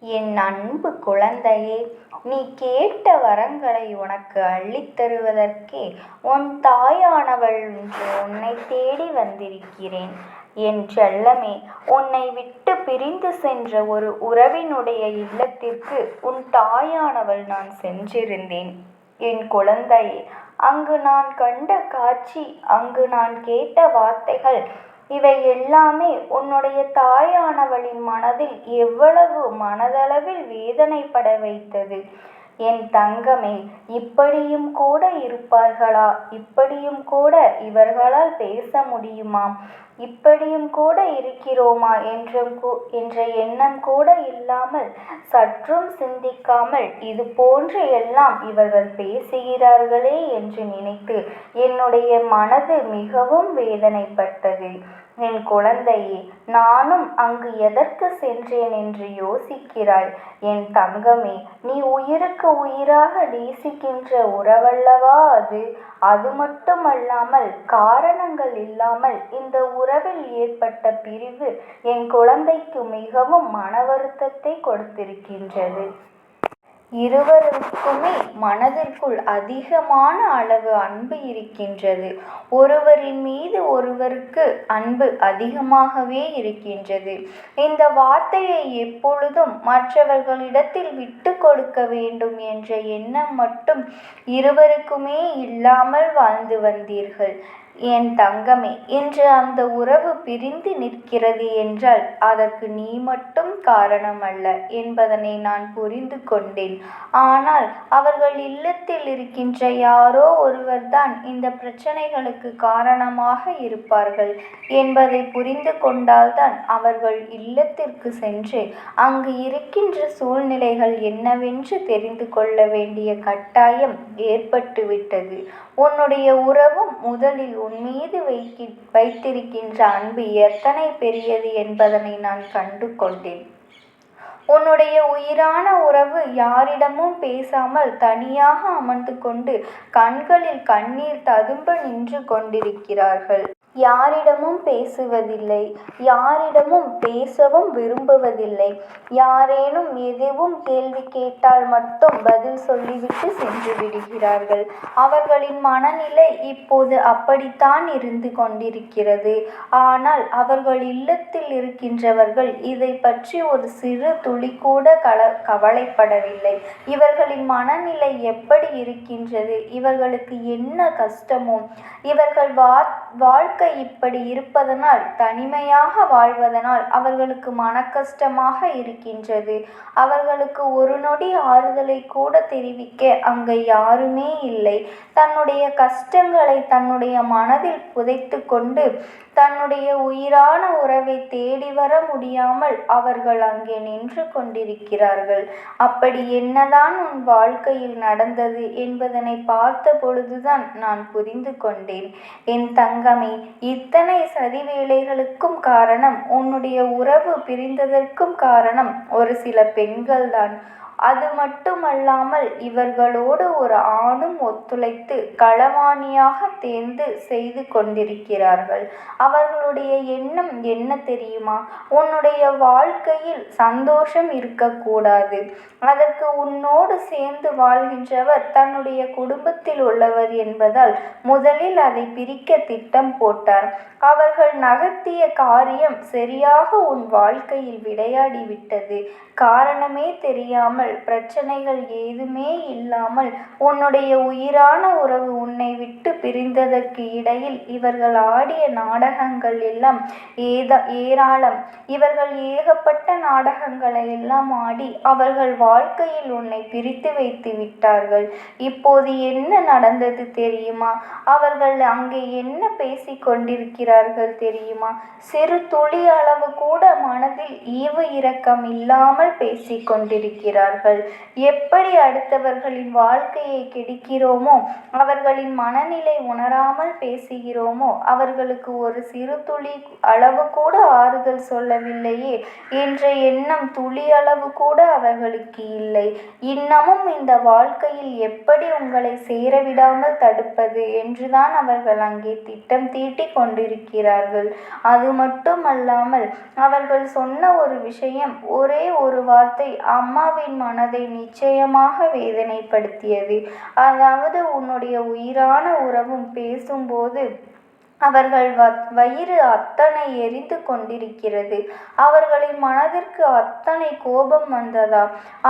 என் அன்பு குழந்தையே, நீ கேட்ட வரங்களை உனக்கு அள்ளித்தருவதற்கே உன் தாயானவள் இன்று உன்னை தேடி வந்திருக்கிறேன். என் செல்லமே, உன்னை விட்டு பிரிந்து சென்ற ஒரு உறவினுடைய இல்லத்திற்கு உன் தாயானவள் நான் சென்றிருந்தேன். என் குழந்தையே, அங்கு நான் கண்ட காட்சி, அங்கு நான் கேட்ட வார்த்தைகள், இவை எல்லாமே உன்னுடைய தாயானவளின் மனதில் எவ்வளவு மனதளவில் வேதனைப்பட வைத்தது. என் தங்கமே, இப்படியும் கூட இருப்பார்களா? இப்படியும் கூட இவர்களால் பேச முடியுமா? இப்படியும் கூட இருக்கிறோமா என்ற எண்ணம் கூட இல்லாமல், சற்றும் சிந்திக்காமல் இது போன்று எல்லாம் இவர்கள் பேசுகிறார்களே என்று நினைத்து என்னுடைய மனது மிகவும் வேதனைப்பட்டது. என் குழந்தையே, நானும் அங்கு எதற்கு சென்றேன் என்று யோசிக்கிறாய்? என் தங்கமே, நீ உயிருக்கு உயிராக நேசிக்கின்ற உறவல்லவா அது? அது மட்டுமல்லாமல் காரணங்கள் இல்லாமல் இந்த உறவில் ஏற்பட்ட பிரிவு என் குழந்தைக்கு மிகவும் மன வருத்தத்தை கொடுத்திருக்கின்றது. இருவருக்குமே மனதிற்குள் அதிகமான அளவு அன்பு இருக்கின்றது. ஒருவரின் மீது ஒருவருக்கு அன்பு அதிகமாகவே இருக்கின்றது. இந்த வார்த்தையை எப்பொழுதும் மற்றவர்களிடத்தில் விட்டு கொடுக்க வேண்டும் என்ற எண்ணம் மட்டும் இருவருக்குமே இல்லாமல் வாழ்ந்து வந்தீர்கள். என் தங்கமே, இன்று அந்த உறவு பிரிந்து நிற்கிறது என்றால் அதற்கு நீ மட்டும் காரணம் அல்ல என்பதனை நான் புரிந்து கொண்டேன். ஆனால் அவர்கள் இல்லத்தில் இருக்கின்ற யாரோ ஒருவர்தான் இந்த பிரச்சனைகளுக்கு காரணமாக இருப்பார்கள் என்பதை புரிந்து கொண்டால்தான் அவர்கள் இல்லத்திற்கு சென்று அங்கு இருக்கின்ற சூழ்நிலைகள் என்னவென்று தெரிந்து கொள்ள வேண்டிய கட்டாயம் ஏற்பட்டுவிட்டது. உன்னுடைய உறவும் முதலில் உன் மீது வைத்திருக்கின்ற அன்பு எத்தனை பெரியது என்பதனை நான் கண்டு கொண்டேன். உன்னுடைய உயிரான உறவு யாரிடமும் பேசாமல் தனியாக அமர்ந்து கொண்டு கண்களில் கண்ணீர் ததும்ப நின்று கொண்டிருக்கிறார்கள். யாரிடமும் பேசுவதில்லை, யாரிடமும் பேசவும் விரும்புவதில்லை. யாரேனும் எதுவும் கேள்வி கேட்டால் மட்டும் பதில் சொல்லிவிட்டு சென்று விடுகிறார்கள். அவர்களின் மனநிலை இப்போது அப்படித்தான் இருந்து கொண்டிருக்கிறது. ஆனால் அவர்கள் இல்லத்தில் இருக்கின்றவர்கள் இதை பற்றி ஒரு சிறு துளி கூட கவலைப்படவில்லை. இவர்களின் மனநிலை எப்படி இருக்கின்றது, இவர்களுக்கு என்ன கஷ்டமோ, இவர்கள் வாழ்க்கை இப்படி இருப்பதனால், தனிமையாக வாழ்வதனால் அவர்களுக்கு மன கஷ்டமாக இருக்கின்றது. அவர்களுக்கு ஒரு நொடி ஆறுதலை கூட தெரிவிக்க அங்கே யாருமே இல்லை. தன்னுடைய கஷ்டங்களை தன்னுடைய மனதில் புதைத்து கொண்டு தன்னுடைய உயிரான உறவை தேடி வர முடியாமல் அவர்கள் அங்கே நின்று கொண்டிருக்கிறார்கள். அப்படி என்னதான் உன் வாழ்க்கையில் நடந்தது என்பதனை பார்த்த பொழுதுதான் நான் புரிந்து கொண்டேன். என் தங்கமே, இத்தனை சதி வேலைகளுக்கும் காரணம், உன்னுடைய உறவு பிரிந்ததற்கும் காரணம் ஒரு சில பெண்கள்தான். அது மட்டுமல்லாமல் இவர்களோடு ஒரு ஆணும் ஒத்துழைத்து களவாணியாக தேர்ந்து செய்து கொண்டிருக்கிறார்கள். அவர்களுடைய எண்ணம் என்ன தெரியுமா? உன்னுடைய வாழ்க்கையில் சந்தோஷம் இருக்கக்கூடாது. அதற்கு உன்னோடு சேர்ந்து வாழ்கின்றவர் தன்னுடைய குடும்பத்தில் உள்ளவர் என்பதால் முதலில் அதை பிரிக்க திட்டம் போட்டார். அவர்கள் நகர்த்திய காரியம் சரியாக உன் வாழ்க்கையில் விளையாடிவிட்டது. காரணமே தெரியாமல், பிரச்சனைகள் ஏதுமே இல்லாமல் உன்னுடைய உயிரான உறவு உன்னை விட்டு பிரிந்ததற்கு இடையில் இவர்கள் ஆடிய நாடகங்கள் எல்லாம் ஏராளம். இவர்கள் ஏகப்பட்ட நாடகங்களை எல்லாம் ஆடி அவர்கள் வாழ்க்கையில் உன்னை பிரித்து வைத்து விட்டார்கள். இப்போது என்ன நடந்தது தெரியுமா? அவர்கள் அங்கே என்ன பேசிக் கொண்டிருக்கிறார்கள் தெரியுமா? சிறு துளி அளவு கூட மனதில் ஈவு இரக்கம் இல்லாமல் பேசிக் கொண்டிருக்கிறார்கள். இருக்கிறார்கள். எப்படி அடுத்தவர்களின் வாழ்க்கையை கெடுக்கிறோமோ, அவர்களின் மனநிலை உணராமல் பேசுகிறோமோ, அவர்களுக்கு ஒரு சிறு துளி அளவு கூட ஆறுதல் சொல்லவில்லையே என்ற எண்ணம் துளி அளவு கூட அவர்களுக்கு இல்லை. இன்னமும் இந்த வாழ்க்கையில் எப்படி உங்களை சேரவிடாமல் தடுப்பது என்றுதான் அவர்கள் அங்கே திட்டம் தீட்டிக் கொண்டிருக்கிறார்கள். அது மட்டுமல்லாமல் அவர்கள் சொன்ன ஒரு விஷயம், ஒரே ஒரு வார்த்தை அம்மாவின் மனதை நிச்சயமாக வேதனைப்படுத்தியது. அதாவது உன்னுடைய உயிரான உறவும் பேசும்போது அவர்கள் வயிறு அத்தனை எரிந்து கொண்டிருக்கிறது. அவர்களின் மனதிற்கு அத்தனை கோபம் வந்ததா?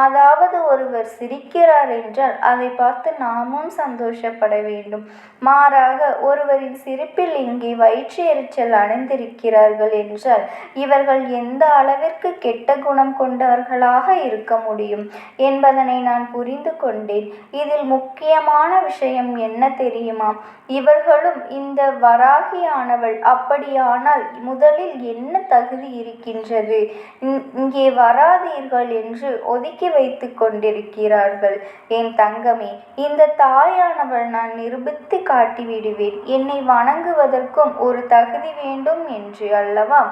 அதாவது ஒருவர் சிரிக்கிறார் என்றால் அதை பார்த்து நாமும் சந்தோஷப்பட வேண்டும். மாறாக ஒருவரின் சிரிப்பில் இங்கே வயிற்று எரிச்சல் அடைந்திருக்கிறார்கள் என்றால் இவர்கள் எந்த அளவிற்கு கெட்ட குணம் கொண்டவர்களாக இருக்க முடியும் என்பதனை நான் புரிந்து கொண்டேன். இதில் முக்கியமான விஷயம் என்ன தெரியுமா? இவர்களும் இந்த வராகியானவள் அப்படியானால் முதலில் என்ன தகுதி இருக்கின்றது, இங்கே வராதீர்கள் என்று ஒதுக்கி வைத்து கொண்டிருக்கிறார்கள். என் தங்கமே, இந்த தாயானவள் நான் நிரூபித்து காட்டிவிடுவேன். என்னை வணங்குவதற்கும் ஒரு தகுதி வேண்டும் என்று அல்லவா?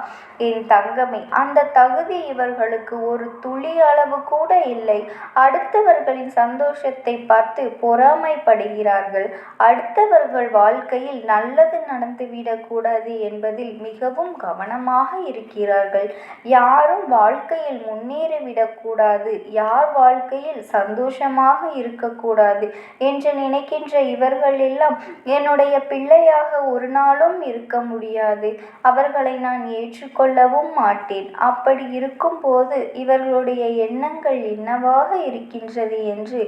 என் தங்கமே, அந்த தகுதி இவர்களுக்கு ஒரு துளி அளவு கூட இல்லை. அடுத்தவர்களின் சந்தோஷத்தை பார்த்து பொறாமைப்படுகிறார்கள். அடுத்தவர்கள் வாழ்க்கையில் நல்லது நடந்துவிடக்கூடாது என்பதில் மிகவும் கவனமாக இருக்கிறார்கள். யாரும் வாழ்க்கையில் முன்னேறிவிடக்கூடாது, யார் வாழ்க்கையில் சந்தோஷமாக இருக்கக்கூடாது என்று நினைக்கின்ற இவர்கள் எல்லாம் என்னுடைய பிள்ளையாக ஒரு நாளும் இருக்க முடியாது. அவர்களை நான் ஏற்றுக்கொள்ளவும் மாட்டேன். அப்படி இருக்கும்போது இவர்களுடைய எண்ணங்கள் என்னவாக இருக்கின்றது என்று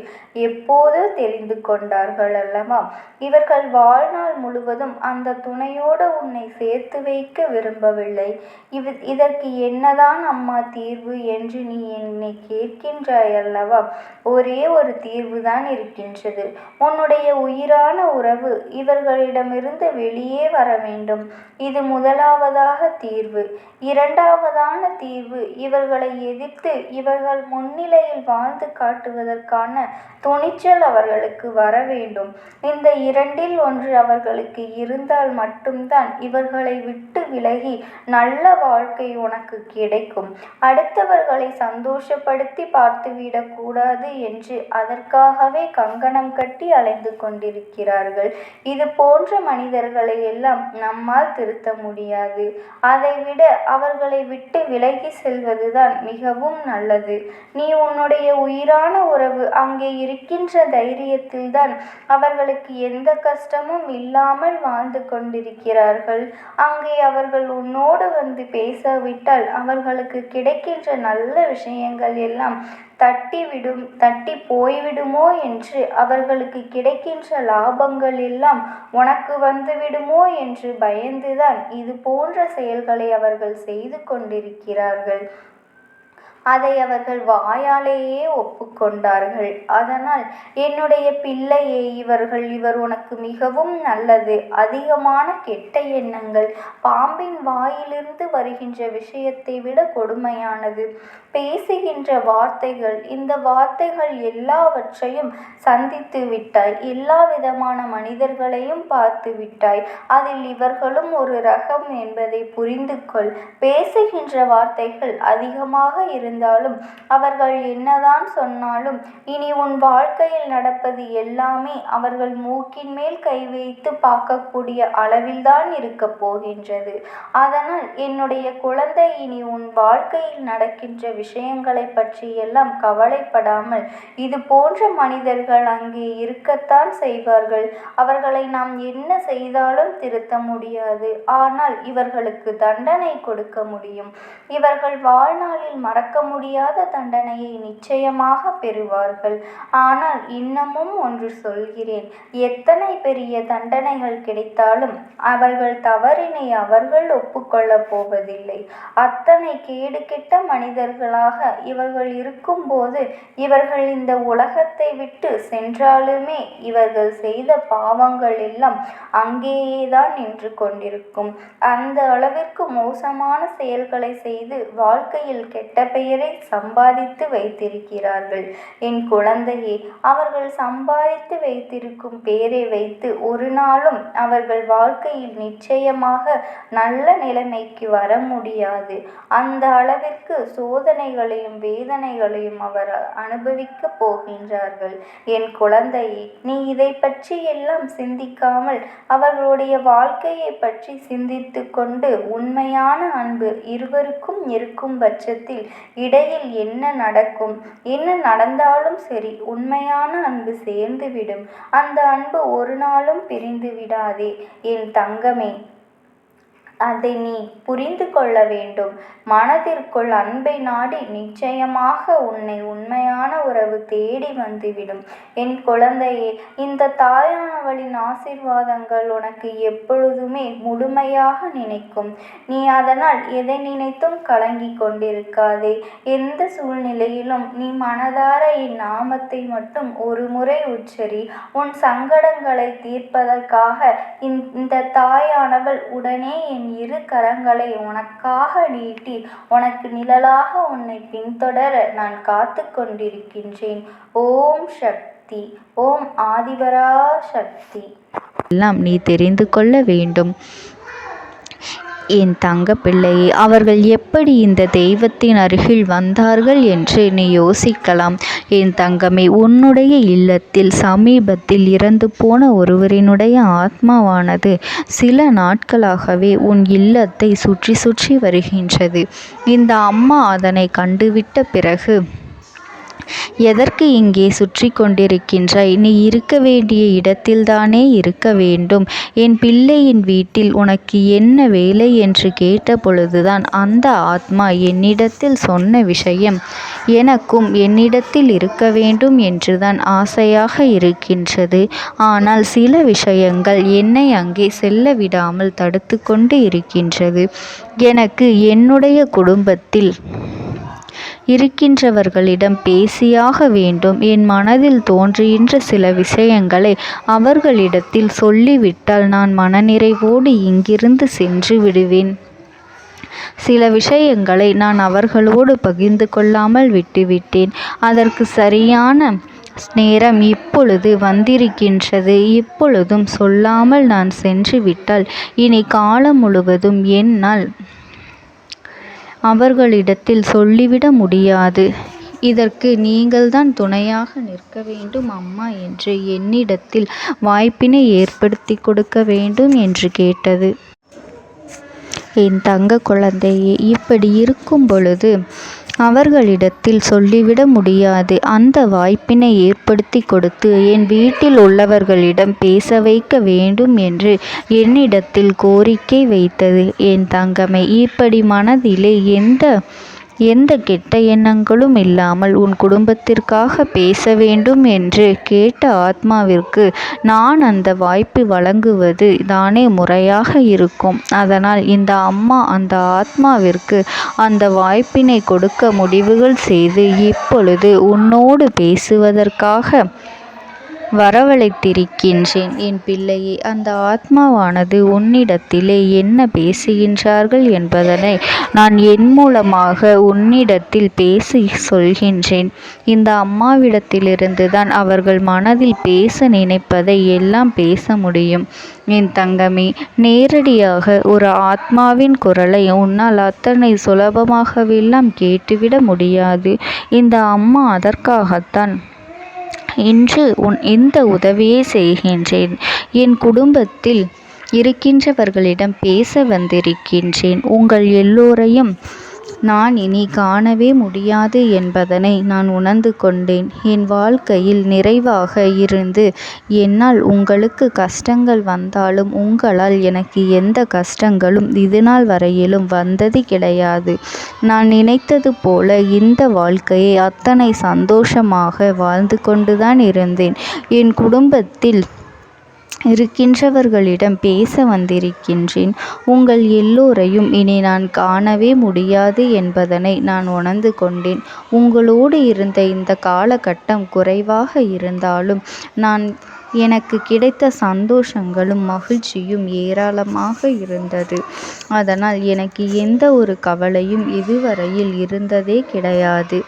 எப்போதோ தெரிந்து கொண்டார்கள் அல்லவா? இவர்கள் வாழ்நாள் முழுவதும் அந்த துணையோடு உன்னை சேர்த்து வைக்க விரும்பவில்லை. இதற்கு என்னதான் அம்மா தீர்வு என்று நீ என்னை கேட்கின்றாய் அல்லவா? ஒரே ஒரு தீர்வுதான் இருக்கின்றது. உன்னுடைய உயிரான உறவு இவர்களிடமிருந்து வெளியே வர வேண்டும். இது முதலாவதாக தீர்வு. இரண்டாவதான தீர்வு, இவர்களை எதிர்த்து இவர்கள் முன்னிலையில் வாழ்ந்து காட்டுவதற்கான துணிச்சல் அவர்களுக்கு வர வேண்டும். இந்த இரண்டில் ஒன்று அவர்களுக்கு இருந்தால் மட்டும்தான் இவர்களை விட்டு விலகி நல்ல வாழ்க்கை உனக்கு கிடைக்கும். அடுத்தவர்களை சந்தோஷப்படுத்தி பார்த்துவிடக் கூடாது என்று அதற்காகவே கங்கணம் கட்டி அலைந்து கொண்டிருக்கிறார்கள். இது போன்ற மனிதர்களை எல்லாம் நம்மால் திருத்த முடியாது. அதைவிட அவர்களை விட்டு விலகி செல்வதுதான் மிகவும் நல்லது. நீ உன்னுடைய உயிரான உறவு அங்கே இருக்கின்ற தைரியத்தில்தான் அவர்களுக்கு எந்த கஷ்டமும் இல்லாமல் வாழ்ந்து கொண்டிருக்கிறார்கள். அங்கே அவர்கள் உன்னோடு வந்து பேசாவிட்டால் அவர்களுக்கு கிடைக்கின்ற நல்ல விஷயங்கள் எல்லாம் தட்டி போய்விடுமோ என்று, அவர்களுக்கு கிடைக்கின்ற லாபங்கள் எல்லாம் உனக்கு வந்துவிடுமோ என்று பயந்துதான் இது போன்ற செயல்களை அவர்கள் செய்து கொண்டிருக்கிறார்கள். அதை அவர்கள் வாயாலேயே ஒப்புக்கொண்டார்கள். அதனால் என்னுடைய பிள்ளையே, இவர் உனக்கு மிகவும் நல்லது. அதிகமான கெட்ட எண்ணங்கள் பாம்பின் வாயிலிருந்து வருகின்ற விஷயத்தை விட கொடுமையானது. பேசுகின்ற வார்த்தைகள், இந்த வார்த்தைகள் எல்லாவற்றையும் சந்தித்து விட்டாய். எல்லா விதமான மனிதர்களையும் பார்த்து விட்டாய். அதில் இவர்களும் ஒரு ரகம் என்பதை புரிந்து கொள். பேசுகின்ற வார்த்தைகள் அதிகமாக இருந்தாலும் அவர்கள் என்னதான் சொன்னாலும் இனி உன் வாழ்க்கையில் நடப்பது எல்லாமே அவர்கள் மூக்கின் மேல் கை வைத்து பார்க்கக்கூடிய அளவில்தான் இருக்க போகின்றது. அதனால் என்னுடைய குழந்தை, இனி உன் வாழ்க்கையில் நடக்கின்ற விஷயங்களை பற்றி எல்லாம் கவலைப்படாமல், இது போன்ற மனிதர்கள் அங்கே இருக்கத்தான் செய்வார்கள். அவர்களை நாம் என்ன செய்தாலும் திருத்த முடியாது. ஆனால் இவர்களுக்கு தண்டனை கொடுக்க முடியும். இவர்கள் வாழ்நாளில் மறக்க முடியாத தண்டனையை நிச்சயமாக பெறுவார்கள். ஆனால் இன்னமும் ஒன்று சொல்கிறேன், எத்தனை பெரிய தண்டனைகள் கிடைத்தாலும் அவர்கள் தவறினை அவர்கள் ஒப்புக்கொள்ளப் போவதில்லை. அத்தனை கேடு கெட்ட மனிதர்களாக இவர்கள் இருக்கும்போது இவர்கள் இந்த உலகத்தை விட்டு சென்றாலுமே இவர்கள் செய்த பாவங்கள் எல்லாம் அங்கேயேதான் நின்று கொண்டிருக்கும். அந்த அளவிற்கு மோசமான செயல்களை செய்து வாழ்க்கையில் கெட்ட பெயர் பெயரை சம்பாதித்து வைத்திருக்கிறார்கள். என் குழந்தையே, அவர்கள் சம்பாதித்து வைத்திருக்கும் பெயரை வைத்து ஒரு நாளும் அவர்கள் வாழ்க்கையில் நிச்சயமாக நல்ல நிலைமைக்கு வர முடியாது. அந்த அளவிற்கு சோதனைகளையும் வேதனைகளையும் அவர் அனுபவிக்கப் போகின்றார்கள். என் குழந்தையே, நீ இதை பற்றி எல்லாம் சிந்திக்காமல் அவர்களுடைய வாழ்க்கையை பற்றி சிந்தித்து கொண்டு உண்மையான அன்பு இருவருக்கும் இருக்கும் பட்சத்தில் இடையில் என்ன நடக்கும்? என்ன நடந்தாலும் சரி, உண்மையான அன்பு சேர்ந்துவிடும். அந்த அன்பு ஒரு நாளும் பிரிந்து விடாதே என் தங்கமே. அதை நீ புரிந்து கொள்ள வேண்டும். மனதிற்குள் அன்பை நாடி நிச்சயமாக உன்னை உண்மையான உறவு தேடி வந்துவிடும். என் குழந்தையே, இந்த தாயானவளின் ஆசீர்வாதங்கள் உனக்கு எப்பொழுதுமே முழுமையாக நினைக்கும். நீ அதனால் எதை நினைத்தும் கலங்கி கொண்டிருக்காதே. எந்த சூழ்நிலையிலும் நீ மனதார என் நாமத்தை மட்டும் ஒரு முறை உச்சரி. உன் சங்கடங்களை தீர்ப்பதற்காக இந்த தாயானவள் உடனே என் இரு கரங்களை உனக்காக நீட்டி உனக்கு நிழலாக உன்னை பின்தொடர நான் காத்து கொண்டிருக்கின்றேன். ஓம் சக்தி. ஓம் ஆதிபரா சக்தி. எல்லாம் நீ தெரிந்து கொள்ள வேண்டும் என் தங்க பிள்ளையே. அவர்கள் எப்படி இந்த தெய்வத்தின் அருகில் வந்தார்கள் என்று நீ யோசிக்கலாம். என் தங்கமே, உன்னுடைய இல்லத்தில் சமீபத்தில் இறந்து போன ஒருவரினுடைய ஆத்மாவானது சில நாட்களாகவே உன் இல்லத்தை சுற்றி சுற்றி வருகின்றது. இந்த அம்மா அதனை கண்டுவிட்ட பிறகு, எதற்கு இங்கே சுற்றி கொண்டிருக்கின்றாய்? நீ இருக்க வேண்டிய இடத்தில்தானே இருக்க வேண்டும். என் பிள்ளையின் வீட்டில் உனக்கு என்ன வேலை என்று கேட்ட பொழுதுதான் அந்த ஆத்மா என்னிடத்தில் சொன்ன விஷயம், எனக்கும் என்னிடத்தில் இருக்க வேண்டும் என்றுதான் ஆசையாக இருக்கின்றது. ஆனால் சில விஷயங்கள் என்னை அங்கே செல்ல விடாமல் தடுத்து கொண்டு இருக்கின்றது. எனக்கு என்னுடைய குடும்பத்தில் இருக்கின்றவர்களிடம் பேசியாக வேண்டும். என் மனதில் தோன்றுகின்ற சில விஷயங்களை அவர்களிடத்தில் சொல்லிவிட்டால் நான் மனநிறைவோடு இங்கிருந்து சென்று விடுவேன். சில விஷயங்களை நான் அவர்களோடு பகிர்ந்து கொள்ளாமல் விட்டுவிட்டேன். அதற்கு சரியான நேரம் இப்பொழுது வந்திருக்கின்றது. இப்பொழுதும் சொல்லாமல் நான் சென்று விட்டால் இனி காலம் முழுவதும் என்னால் அவர்களிடத்தில் சொல்லிவிட முடியாது. இதற்கு நீங்கள்தான் துணையாக நிற்க வேண்டும் அம்மா என்று என்னிடத்தில் வாய்ப்பினை ஏற்படுத்தி கொடுக்க வேண்டும் என்று கேட்டது. என் தங்க குழந்தையே, இப்படி இருக்கும் பொழுது அவர்களிடத்தில் சொல்லிவிட முடியாது. அந்த வாய்ப்பினை ஏற்படுத்தி கொடுத்து என் வீட்டில் உள்ளவர்களிடம் பேச வைக்க வேண்டும் என்று என்னிடத்தில் கோரிக்கை வைத்தது. என் தங்கமே, இப்படி மனதிலே எந்த கெட்ட எண்ணங்களும் இல்லாமல் உன் குடும்பத்திற்காக பேச வேண்டும் என்று கேட்ட ஆத்மாவிற்கு நான் அந்த வாய்ப்பு வழங்குவது தானே முறையாக இருக்கும். அதனால் இந்த அம்மா அந்த ஆத்மாவிற்கு அந்த வாய்ப்பினை கொடுக்க முடிவுகள் செய்து இப்பொழுது உன்னோடு பேசுவதற்காக வரவழைத்திருக்கின்றேன். என் பிள்ளையே, அந்த ஆத்மாவானது உன்னிடத்திலே என்ன பேசுகின்றார்கள் என்பதனை நான் என் மூலமாக உன்னிடத்தில் பேசி சொல்கின்றேன். இந்த அம்மாவிடத்திலிருந்து தான் அவர்கள் மனதில் பேச நினைப்பதை எல்லாம் பேச முடியும். என் தங்கமே, நேரடியாக ஒரு ஆத்மாவின் குரலை உன்னால் அத்தனை சுலபமாகவெல்லாம் கேட்டுவிட முடியாது. இந்த அம்மா அதற்காகத்தான் இன்று இந்த உதவியை செய்கின்றேன். என் குடும்பத்தில் இருக்கின்றவர்களிடம் பேச வந்திருக்கின்றேன். உங்கள் எல்லோரையும் நான் இனி காணவே முடியாது என்பதனை நான் உணர்ந்து கொண்டேன். என் வாழ்க்கையில் நிறைவாக இருந்து என்னால் உங்களுக்கு கஷ்டங்கள் வந்தாலும் உங்களால் எனக்கு எந்த கஷ்டங்களும் இதுநாள் வரையிலும் வந்தது கிடையாது. நான் நினைத்தது போல இந்த வாழ்க்கையை அத்தனை சந்தோஷமாக வாழ்ந்து கொண்டுதான் இருந்தேன். என் குடும்பத்தில் இருக்கின்றவர்களிடம் பேச வந்திருக்கின்றேன். உங்கள் எல்லோரையும் இனி நான் காணவே முடியாது என்பதனை நான் உணர்ந்து கொண்டேன். உங்களோடு இருந்த இந்த காலகட்டம் குறைவாக இருந்தாலும் நான் எனக்கு கிடைத்த சந்தோஷங்களும் மகிழ்ச்சியும் ஏராளமாக இருந்தது. அதனால் எனக்கு எந்த ஒரு கவலையும் இதுவரையில் இருந்ததே கிடையாது.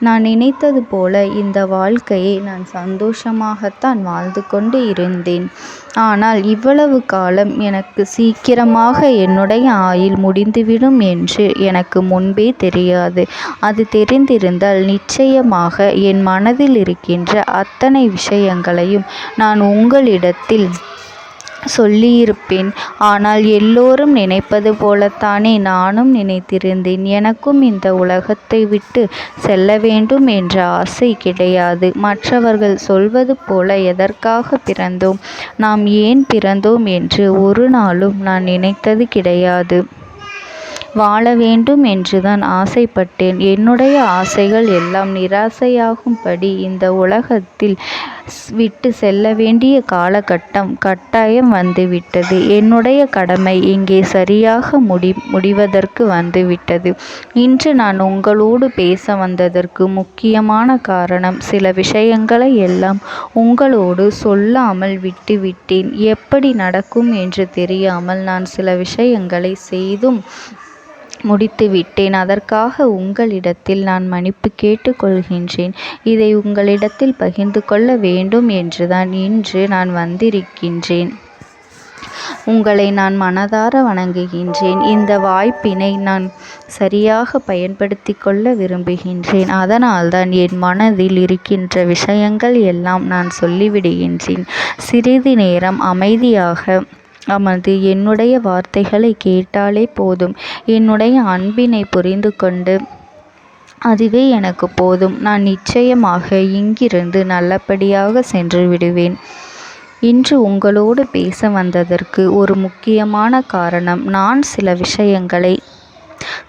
நான் நினைத்தது போல இந்த வாழ்க்கையை நான் சந்தோஷமாகத்தான் வாழ்ந்து கொண்டு இருந்தேன். ஆனால் இவ்வளவு காலம் எனக்கு சீக்கிரமாக என்னுடைய ஆயுள் முடிந்துவிடும் என்று எனக்கு முன்பே தெரியாது. அது தெரிந்திருந்தால் நிச்சயமாக என் மனதில் இருக்கின்ற அத்தனை விஷயங்களையும் நான் உங்களிடத்தில் சொல்லியிருப்பேன். ஆனால் எல்லோரும் நினைப்பது போலத்தானே நானும் நினைத்திருந்தேன். எனக்கும் இந்த உலகத்தை விட்டு செல்ல வேண்டும் என்ற ஆசை கிடையாது. மற்றவர்கள் சொல்வது போல எதற்காக பிறந்தோம், நாம் ஏன் பிறந்தோம் என்று ஒரு நாளும் நான் நினைத்தது கிடையாது. வாழ வேண்டும் என்றுதான் ஆசைப்பட்டேன். என்னுடைய ஆசைகள் எல்லாம் நிராசையாகும்படி இந்த உலகத்தில் விட்டு செல்ல வேண்டிய காலகட்டம் கட்டாயம் வந்துவிட்டது. என்னுடைய கடமை இங்கே சரியாக முடிவதற்கு வந்துவிட்டது. இன்று நான் உங்களோடு பேச வந்ததற்கு முக்கியமான காரணம், சில விஷயங்களை எல்லாம் உங்களோடு சொல்லாமல் விட்டுவிட்டேன். எப்படி நடக்கும் என்று தெரியாமல் நான் சில விஷயங்களை செய்தும் முடித்துவிட்டேன். அதற்காக உங்களிடத்தில் நான் மன்னிப்பு கேட்டுக்கொள்கின்றேன். இதை உங்களிடத்தில் பகிர்ந்து கொள்ள வேண்டும் என்றுதான் இன்று நான் வந்திருக்கின்றேன். உங்களை நான் மனதார வணங்குகின்றேன். இந்த வாய்ப்பினை நான் சரியாக பயன்படுத்தி கொள்ள விரும்புகின்றேன். அதனால்தான் என் மனதில் இருக்கின்ற விஷயங்கள் எல்லாம் நான் சொல்லிவிடுகின்றேன். சிறிது நேரம் அமைதியாக அமர்ந்து என்னுடைய வார்த்தைகளை கேட்டாலே போதும். என்னுடைய அன்பினை புரிந்து கொண்டு அதுவே எனக்கு போதும். நான் நிச்சயமாக இங்கிருந்து நல்லபடியாக சென்று விடுவேன். இன்று உங்களோடு பேச வந்ததற்கு ஒரு முக்கியமான காரணம், நான் சில விஷயங்களை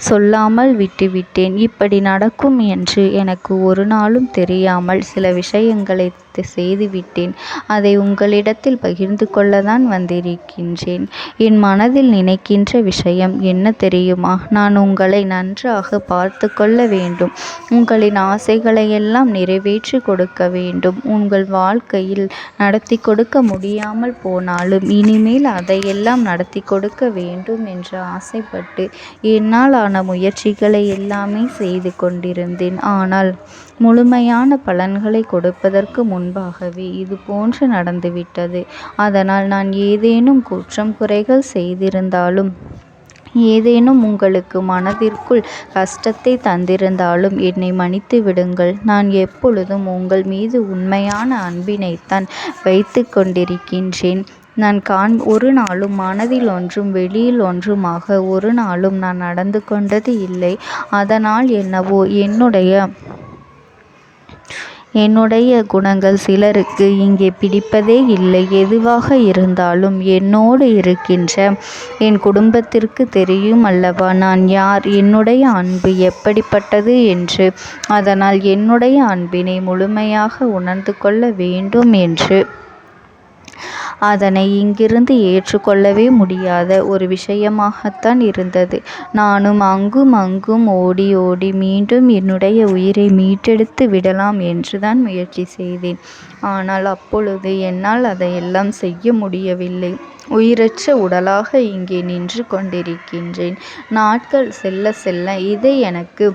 சொல்லாமல் விட்டுவிட்டேன். இப்படி நடக்கும் என்று எனக்கு ஒரு நாளும் தெரியாமல் சில விஷயங்களை செய்துவிட்டேன். அதை உங்களிடத்தில் பகிர்ந்து கொள்ளத்தான் வந்திருக்கின்றேன். என் மனதில் நினைக்கின்ற விஷயம் என்ன தெரியுமா? நான் உங்களை நன்றாக பார்த்து கொள்ள வேண்டும். உங்களின் ஆசைகளை எல்லாம் நிறைவேற்றி கொடுக்க வேண்டும். உங்கள் வாழ்க்கையில் நடத்தி கொடுக்க முடியாமல் போனாலும் இனிமேல் அதையெல்லாம் நடத்தி கொடுக்க வேண்டும் என்று ஆசைப்பட்டு என்னால் ஆன முயற்சிகளை எல்லாமே செய்து கொண்டிருந்தேன். ஆனால் முழுமையான பலன்களை கொடுப்பதற்கு முன்பாகவே இது போன்று நடந்துவிட்டது. அதனால் நான் ஏதேனும் குற்றம் குறைகள் செய்திருந்தாலும், ஏதேனும் உங்களுக்கு மனதிற்குள் கஷ்டத்தை தந்திருந்தாலும் என்னை மன்னித்து விடுங்கள். நான் எப்பொழுதும் உங்கள் மீது உண்மையான அன்பினைத்தான் வைத்து கொண்டிருக்கின்றேன். நான் ஒரு நாளும் மனதில் ஒன்றும் வெளியில் ஒன்றுமாக ஒரு நாளும் நான் நடந்து கொண்டது இல்லை. அதனால் என்னவோ என்னுடைய குணங்கள் சிலருக்கு இங்கே பிடிப்பதே இல்லை. எதுவாக இருந்தாலும் என்னோடு இருக்கின்ற என் குடும்பத்திற்கு தெரியும் அல்லவா நான் யார், என்னுடைய அன்பு எப்படிப்பட்டது என்று. அதனால் என்னுடைய அன்பினை முழுமையாக உணர்ந்து கொள்ள வேண்டும் என்று அதனை இங்கிருந்து ஏற்றுக்கொள்ளவே முடியாத ஒரு விஷயமாகத்தான் இருந்தது. நானும் அங்கும் அங்கும் ஓடி ஓடி மீண்டும் என்னுடைய உயிரை மீட்டெடுத்து விடலாம் என்றுதான் முயற்சி செய்தேன். ஆனால் அப்பொழுது என்னால் அதையெல்லாம் செய்ய முடியவில்லை. உயிரற்ற உடலாக இங்கே நின்று கொண்டிருக்கின்றேன். நாட்கள் செல்ல செல்ல இதை எனக்கு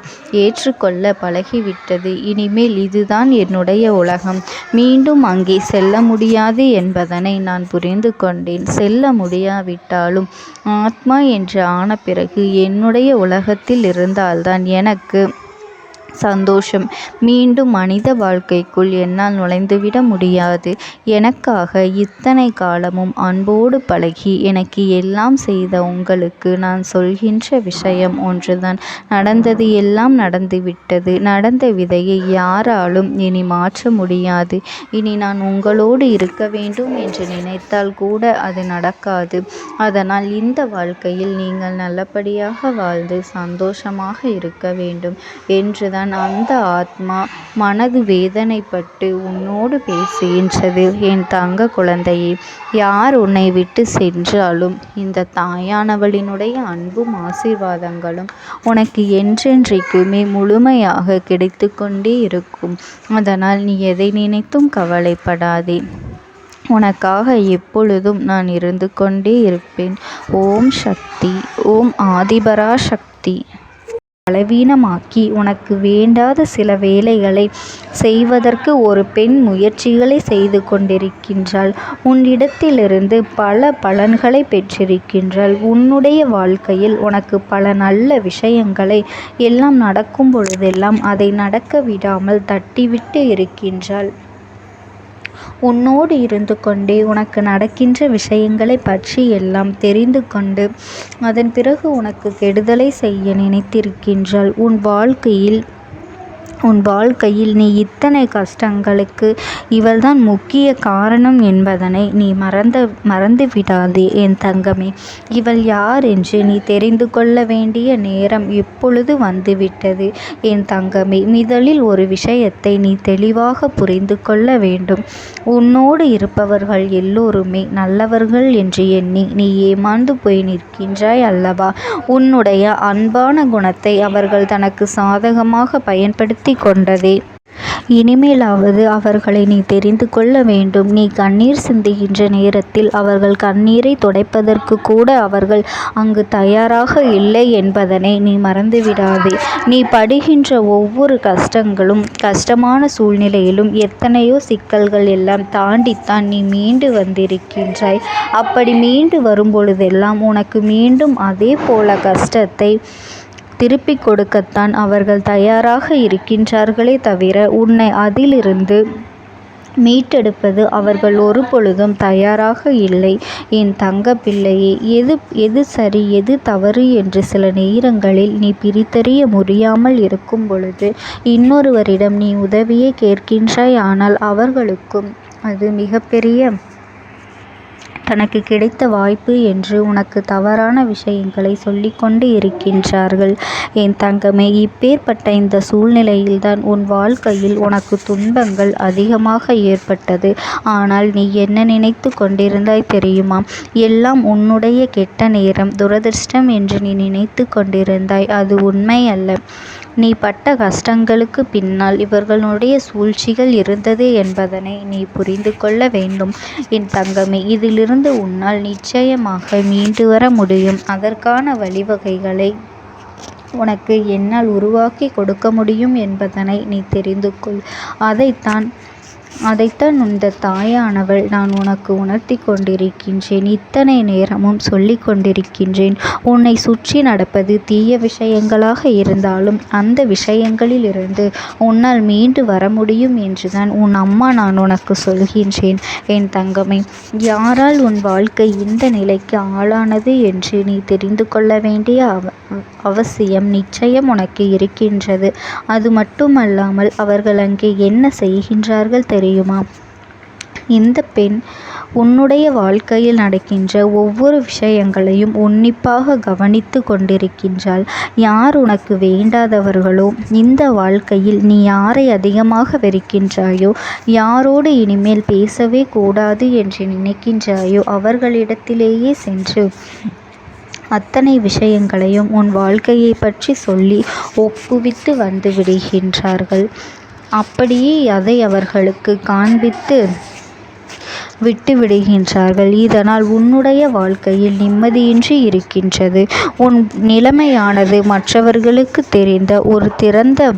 ஏற்றுக்கொள்ள பழகிவிட்டது. இனிமேல் இதுதான் என்னுடைய உலகம். மீண்டும் அங்கே செல்ல முடியாது என்பதனை நான் புரிந்து கொண்டேன். செல்ல முடியாவிட்டாலும் ஆத்மா என்று ஆன பிறகு என்னுடைய உலகத்தில் இருந்தால்தான் எனக்கு சந்தோஷம். மீண்டும் மனித வாழ்க்கைக்குள் என்னால் நுழைந்துவிட முடியாது. எனக்காக இத்தனை காலமும் அன்போடு பழகி எனக்கு எல்லாம் செய்த உங்களுக்கு நான் சொல்கின்ற விஷயம் ஒன்றுதான். நடந்தது எல்லாம் நடந்துவிட்டது. நடந்த விதையை யாராலும் இனி மாற்ற முடியாது. இனி நான் உங்களோடு இருக்க வேண்டும் என்று நினைத்தால் கூட அது நடக்காது. அதனால் இந்த வாழ்க்கையில் நீங்கள் நல்லபடியாக வாழ்ந்து சந்தோஷமாக இருக்க வேண்டும் என்றுதான் அப்போதுதான் அந்த ஆத்மா மனது வேதனைப்பட்டு உன்னோடு பேசுகின்றது. என் தங்க குழந்தையே, யார் உன்னை விட்டு சென்றாலும் இந்த தாயானவளினுடைய அன்பும் ஆசீர்வாதங்களும் உனக்கு என்றென்றைக்குமே முழுமையாக கிடைத்து கொண்டே இருக்கும். அதனால் நீ எதை நினைத்தும் கவலைப்படாதே. உனக்காக எப்பொழுதும் நான் இருந்து கொண்டே இருப்பேன். ஓம் சக்தி. ஓம் ஆதிபரா சக்தி. பலவீனமாக்கி உனக்கு வேண்டாத சில வேலைகளை செய்வதற்கு ஒரு பெண் முயற்சிகளை செய்து கொண்டிருக்கின்றாள். உன்னிடத்திலிருந்து பல பலன்களை பெற்றிருக்கின்றாள். உன்னுடைய வாழ்க்கையில் உனக்கு பல நல்ல விஷயங்களை எல்லாம் நடக்கும் பொழுதெல்லாம் அதை நடக்க விடாமல் தட்டிவிட்டு இருக்கின்றாள். உன்னோடு இருந்து கொண்டே உனக்கு நடக்கின்ற விஷயங்களை பற்றி எல்லாம் தெரிந்து கொண்டு அதன் பிறகு உனக்கு கெடுதலை செய்ய நினைத்திருக்கின்றாள். உன் வாழ்க்கையில் நீ இத்தனை கஷ்டங்களுக்கு இவள்தான் முக்கிய காரணம் என்பதனை நீ மறந்து விடாதே என் தங்கமே. இவள் யார் என்று நீ தெரிந்து கொள்ள வேண்டிய நேரம் இப்பொழுது வந்துவிட்டது என் தங்கமே. முதலில் ஒரு விஷயத்தை நீ தெளிவாக புரிந்து கொள்ள வேண்டும். உன்னோடு இருப்பவர்கள் எல்லோருமே நல்லவர்கள் என்று எண்ணி நீ ஏமாந்து போய் நிற்கின்றாய் அல்லவா? உன்னுடைய அன்பான குணத்தை அவர்கள் தனக்கு சாதகமாக பயன்படுத்தி கொண்டதே. இனிமேலாவது அவர்களை நீ தெரிந்து கொள்ள வேண்டும். நீ கண்ணீர் சிந்துகின்ற நேரத்தில் அவர்கள் கண்ணீரை துடைப்பதற்கு கூட அவர்கள் அங்கு தயாராக இல்லை என்பதனை நீ மறந்துவிடாதே. நீ படுகின்ற ஒவ்வொரு கஷ்டங்களும் கஷ்டமான சூழ்நிலையிலும் எத்தனையோ சிக்கல்கள் எல்லாம் தாண்டித்தான் நீ மீண்டு வந்திருக்கின்றாய். அப்படி மீண்டு வரும்பொழுதெல்லாம் உனக்கு மீண்டும் அதே போல கஷ்டத்தை திருப்பிக் கொடுக்கத்தான் அவர்கள் தயாராக இருக்கின்றார்களே தவிர உன்னை அதிலிருந்து மீட்டெடுப்பது அவர்கள் ஒரு பொழுதும் தயாராக இல்லை என் தங்க பிள்ளையே. எது சரி எது தவறு என்று சில நேரங்களில் நீ பிரித்தறிய முடியாமல் இருக்கும் பொழுது இன்னொருவரிடம் நீ உதவியை கேட்கின்றாய். ஆனால் அவர்களுக்கும் அது மிகப்பெரிய தனக்கு கிடைத்த வாய்ப்பு என்று உனக்கு தவறான விஷயங்களை சொல்லிக்கொண்டு இருக்கின்றார்கள் என் தங்கமே. இப்பேற்பட்ட இந்த சூழ்நிலையில்தான் உன் வாழ்க்கையில் உனக்கு துன்பங்கள் அதிகமாக ஏற்பட்டது. ஆனால் நீ என்ன நினைத்து கொண்டிருந்தாய் தெரியுமா? எல்லாம் உன்னுடைய கெட்ட நேரம், துரதிர்ஷ்டம் என்று நீ நினைத்து கொண்டிருந்தாய். அது உண்மை அல்ல. நீ பட்ட கஷ்டங்களுக்கு பின்னால் இவர்களுடைய சூழ்ச்சிகள் இருந்தது என்பதனை நீ புரிந்து கொள்ள வேண்டும் என் தங்கமே. இதிலிருந்து உன்னால் நிச்சயமாக மீண்டு வர முடியும். அதற்கான வழிவகைகளை உனக்கு என்னால் உருவாக்கி கொடுக்க முடியும் என்பதனை நீ தெரிந்து கொள். அதைத்தான் இந்த தாயானவள் நான் உனக்கு உணர்த்தி கொண்டிருக்கின்றேன். இத்தனை நேரமும் சொல்லி கொண்டிருக்கின்றேன். உன்னை சுற்றி நடப்பது தீய விஷயங்களாக இருந்தாலும் அந்த விஷயங்களிலிருந்து உன்னால் மீண்டு வர முடியும் என்றுதான் உன் அம்மா நான் உனக்கு சொல்கின்றேன் என் தங்கமே. யாரால் உன் வாழ்க்கை இந்த நிலைக்கு ஆளானது என்று நீ தெரிந்து கொள்ள வேண்டிய அவசியம் நிச்சயம் உனக்கு இருக்கின்றது. அது மட்டுமல்லாமல் அவர்கள் அங்கே என்ன செய்கின்றார்கள் தெரியுமா? இந்த பெண் உன்னுடைய வாழ்க்கையில் நடக்கின்ற ஒவ்வொரு விஷயங்களையும் உன்னிப்பாக கவனித்து கொண்டிருக்கின்றாள். யார் உனக்கு வேண்டாதவர்களோ, இந்த வாழ்க்கையில் நீ யாரை அதிகமாக வெறுக்கின்றாயோ, யாரோடு இனிமேல் பேசவே கூடாது என்று நினைக்கின்றாயோ அவர்களிடத்திலேயே சென்று அத்தனை விஷயங்களையும் உன் வாழ்க்கையை பற்றி சொல்லி ஒப்புவித்து வந்து விடுகின்றார்கள். அப்படியே அதை அவர்களுக்கு காண்பித்து விட்டு விடுகின்றார்கள். இதனால் உன்னுடைய வாழ்க்கையில் நிம்மதியின்றி இருக்கின்றது. உன் நிலைமையானது மற்றவர்களுக்கு தெரிந்த ஒரு திறந்த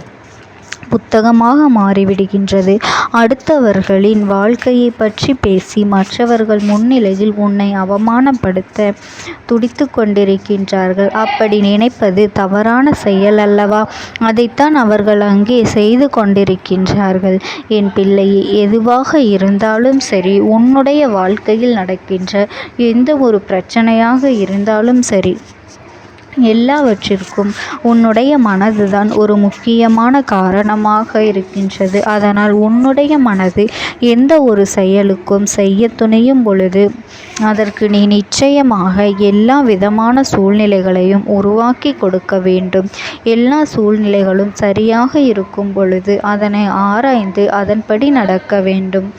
புத்தகமாக மாறிவிடுகின்றது. அடுத்தவர்களின் வாழ்க்கையை பற்றி பேசி மற்றவர்கள் முன்னிலையில் உன்னை அவமானப்படுத்த துடித்து கொண்டிருக்கின்றார்கள். அப்படி நினைப்பது தவறான செயல் அல்லவா? அதைத்தான் அவர்கள் அங்கே செய்து கொண்டிருக்கின்றார்கள் என் பிள்ளையே. எதுவாக இருந்தாலும் சரி, உன்னுடைய வாழ்க்கையில் நடக்கின்ற எந்த ஒரு பிரச்சனையாக இருந்தாலும் சரி, எல்லாவற்றிற்கும் உன்னுடைய மனதுதான் ஒரு முக்கியமான காரணமாக இருக்கின்றது. அதனால் உன்னுடைய மனது எந்த ஒரு செயலுக்கும் செய்ய துணியும் பொழுது அதற்கு நீ நிச்சயமாக எல்லா விதமான சூழ்நிலைகளையும் உருவாக்கி கொடுக்க வேண்டும். எல்லா சூழ்நிலைகளும் சரியாக இருக்கும் பொழுது அதனை ஆராய்ந்து அதன்படி நடக்க வேண்டும்.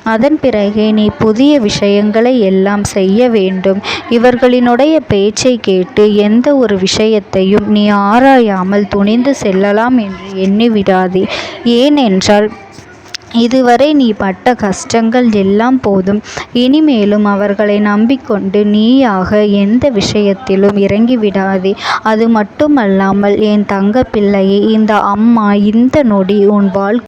அதன் பிறகே நீ புதிய விஷயங்களை எல்லாம் செய்ய வேண்டும். இவர்களினுடைய பேச்சை கேட்டு எந்த ஒரு விஷயத்தையும் நீ ஆராயாமல் துணிந்து செல்லலாம் என்று எண்ணிவிடாதே. ஏனென்றால் இதுவரை நீ பட்ட கஷ்டங்கள் எல்லாம் போதும். இனிமேலும் அவர்களை நம்பிக்கொண்டு நீயாக எந்த விஷயத்திலும் இறங்கிவிடாதே. அது மட்டுமல்லாமல் என் தங்க பிள்ளையே, இந்த அம்மா இந்த நொடி உன் வாழ்க்கை